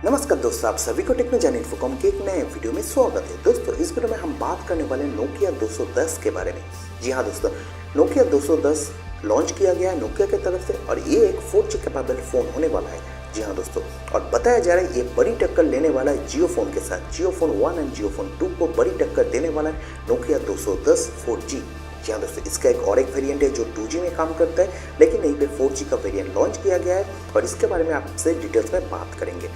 नमस्कार दोस्तों, आप सभी को टेक्नोजॉन इन्फोकॉम के एक नए वीडियो में स्वागत है। दोस्तों इस वीडियो में हम बात करने वाले हैं नोकिया 210 के बारे में। जी हाँ दोस्तों, नोकिया 210 लॉन्च किया गया है नोकिया की तरफ से और ये एक 4G कैपेबल फोन होने वाला है। जी हाँ दोस्तों, और बताया जा रहा है ये बड़ी टक्कर लेने वाला है जियो फोन के साथ। जियो फोन 1 एंड जियो फोन 2 को बड़ी टक्कर देने वाला है नोकिया 210 4G। जी हाँ दोस्तों, इसका एक वेरिएंट है जो 2G में काम करता है, लेकिन यहीं पे 4G का वेरिएंट लॉन्च किया गया है और इसके बारे में आपसे डिटेल्स में बात करेंगे।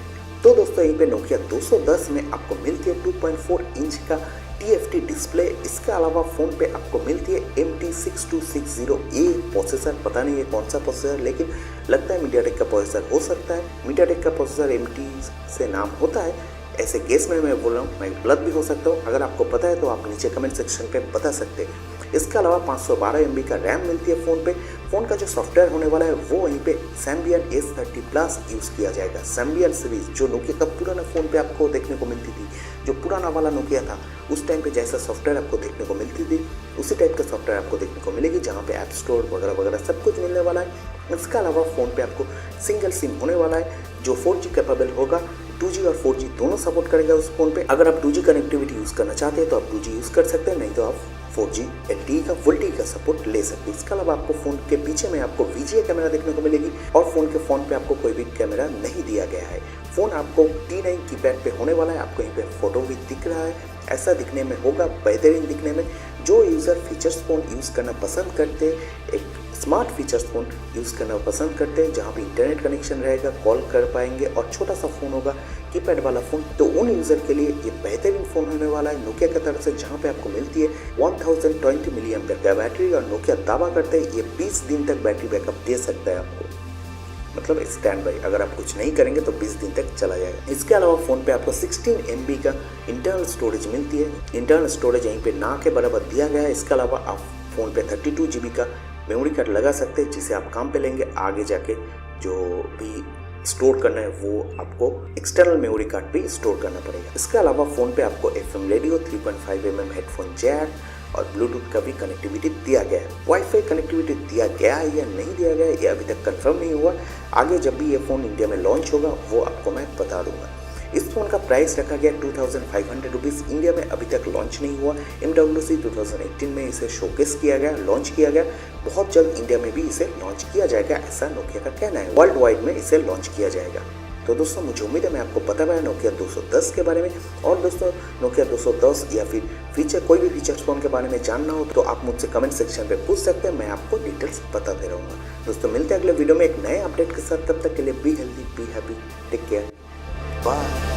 तो दोस्तों यहीं पे नोकिया 210 में आपको मिलती है 2.4 इंच का TFT डिस्प्ले। इसके अलावा फ़ोन पे आपको मिलती है MT6260A प्रोसेसर। पता नहीं ये कौन सा प्रोसेसर, लेकिन लगता है मीडियाटेक का प्रोसेसर हो सकता है। मीडियाटेक का प्रोसेसर MT से नाम होता है, ऐसे गेस में मैं बोल रहा हूँ, मैं गलत भी हो सकता हूँ। अगर आपको पता है तो आप नीचे कमेंट सेक्शन पे बता सकते हैं। इसके अलावा 512 MB का रैम मिलती है फ़ोन पे। फ़ोन का जो सॉफ्टवेयर होने वाला है वो वहीं पे Symbian S30 प्लस यूज़ किया जाएगा। Symbian सीरीज जो नोकिया का पुराना फ़ोन पे आपको देखने को मिलती थी, जो पुराना वाला नोकिया था उस टाइम पे जैसा सॉफ्टवेयर आपको देखने को मिलती थी उसी टाइप का सॉफ्टवेयर आपको देखने को मिलेगी, जहाँ पे ऐप स्टोर वगैरह वगैरह सब कुछ मिलने वाला है। इसके अलावा फ़ोन पे आपको सिंगल सिम होने वाला है जो 4G कैपेबल होगा। 2G और 4G दोनों सपोर्ट करेगा उस फोन पे। अगर आप 2G कनेक्टिविटी यूज़ करना चाहते हैं तो आप 2G यूज़ कर सकते हैं, नहीं तो आप 4G LTE का फुल टी का सपोर्ट ले सकते हैं। इसके अलावा आपको फ़ोन के पीछे में आपको VGA कैमरा देखने को मिलेगी और फ़ोन के फ़ोन पे आपको कोई भी कैमरा नहीं दिया गया है। फ़ोन आपको T9 कीपैड पे होने वाला है। आपको यहीं पे फोटो भी दिख रहा है, ऐसा दिखने में होगा, बेहतरीन दिखने में। जो यूज़र फीचर्स फ़ोन यूज़ करना पसंद करते हैं, एक स्मार्ट फीचर्स फ़ोन यूज़ करना पसंद करते हैं जहाँ पे इंटरनेट कनेक्शन रहेगा, कॉल कर पाएंगे और छोटा सा फ़ोन होगा, कीपैड वाला फ़ोन, तो उन यूज़र के लिए ये बेहतरीन फ़ोन होने वाला है नोकिया की तरफ से, जहाँ पे आपको मिलती है 1020 mAh का बैटरी। और नोकिया दावा करते हैं ये 20 दिन तक बैटरी बैकअप दे सकता है आपको, मतलब स्टैंड बाई। अगर आप कुछ नहीं करेंगे तो 20 दिन तक चला जाएगा। इसके अलावा फ़ोन पे आपको 16 MB का इंटरनल स्टोरेज मिलती है। इंटरनल स्टोरेज यहीं पे ना के बराबर दिया गया है। इसके अलावा आप फ़ोन पे 32 GB का मेमोरी कार्ड लगा सकते हैं, जिसे आप काम पे लेंगे। आगे जाके जो भी स्टोर करना है वो आपको एक्सटर्नल मेमोरी कार्ड भी स्टोर करना पड़ेगा। इसके अलावा फ़ोन पे आपको FM radio, 3.5 mm headphone jack और ब्लूटूथ का भी कनेक्टिविटी दिया गया है। वाईफाई कनेक्टिविटी दिया गया है या नहीं दिया गया है ये अभी तक कंफर्म नहीं हुआ। आगे जब भी ये फ़ोन इंडिया में लॉन्च होगा वो आपको मैं बता दूंगा। इस फ़ोन का प्राइस रखा गया 2500 रुपीज़। इंडिया में अभी तक लॉन्च नहीं हुआ। MWC 2018 में इसे शोकेस किया गया, लॉन्च किया गया। बहुत जल्द इंडिया में भी इसे लॉन्च किया जाएगा, ऐसा नोकिया का कहना है। वर्ल्ड वाइड में इसे लॉन्च किया जाएगा। तो दोस्तों मुझे उम्मीद है मैं आपको बता पाया नोकिया 210 के बारे में। और दोस्तों नोकिया 210 या फिर फीचर कोई भी फीचर्स फ़ोन के बारे में जानना हो तो आप मुझसे कमेंट सेक्शन पे पूछ सकते हैं, मैं आपको डिटेल्स बताते रहूँगा। दोस्तों मिलते हैं अगले वीडियो में एक नए अपडेट के साथ। तब तक के लिए be healthy, be happy, take care, bye.